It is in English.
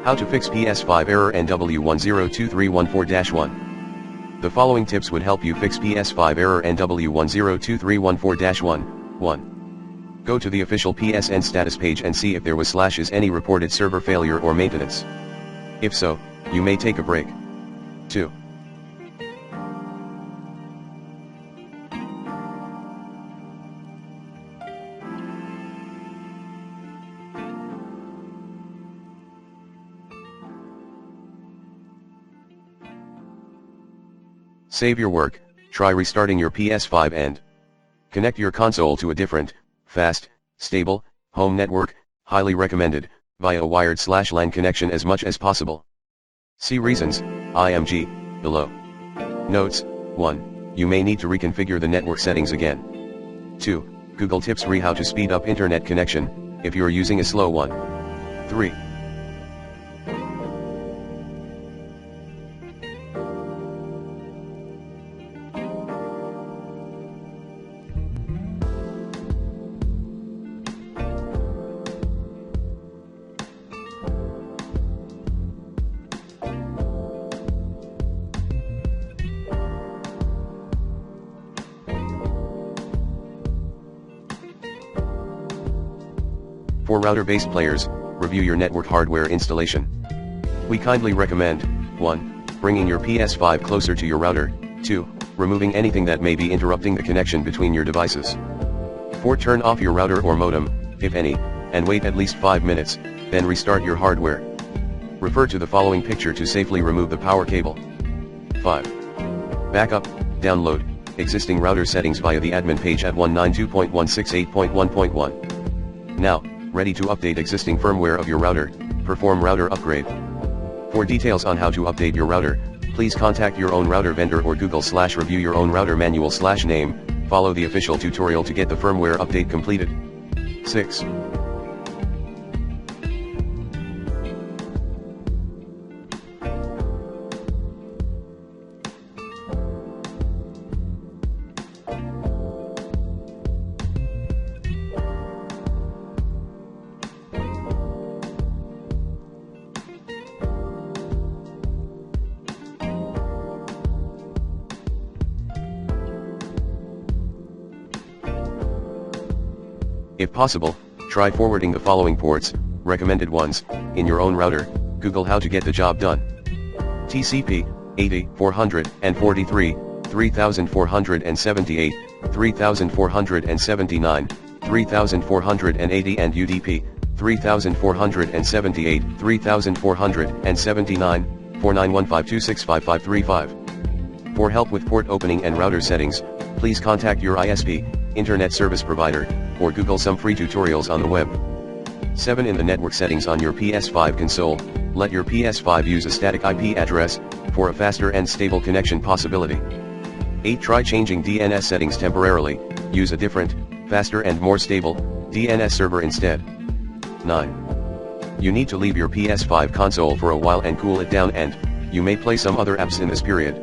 How to fix PS5 Error NW-102314-1. The following tips would help you fix PS5 Error NW-102314-1. 1. Go to the official PSN status page and see if there was any reported server failure or maintenance. If so, you may take a break. 2. Save your work, try restarting your PS5 and connect your console to a different, fast, stable, home network, highly recommended, via wired/LAN connection as much as possible. See reasons, IMG, below. Notes, 1. You may need to reconfigure the network settings again. 2. Google tips how to speed up internet connection, if you're using a slow one. 3. For router-based players, review your network hardware installation. We kindly recommend, 1. Bringing your PS5 closer to your router, 2. Removing anything that may be interrupting the connection between your devices. 4. Turn off your router or modem, if any, and wait at least 5 minutes, then restart your hardware. Refer to the following picture to safely remove the power cable. 5. Backup, download, existing router settings via the admin page at 192.168.1.1. Now, ready to update existing firmware of your router, perform router upgrade. For details on how to update your router, please contact your own router vendor or Google/review your own router manual/name, follow the official tutorial to get the firmware update completed. 6. If possible, try forwarding the following ports, recommended ones, in your own router. Google how to get the job done. TCP, 80, 443, 3478, 3479, 3480 and UDP, 3478, 3479, 4915265535. For help with port opening and router settings, please contact your ISP, Internet Service Provider, or Google some free tutorials on the web. 7. In the network settings on your PS5 console, let your PS5 use a static IP address, for a faster and stable connection possibility. 8. Try changing DNS settings temporarily, use a different, faster and more stable, DNS server instead. 9. You need to leave your PS5 console for a while and cool it down, and you may play some other apps in this period.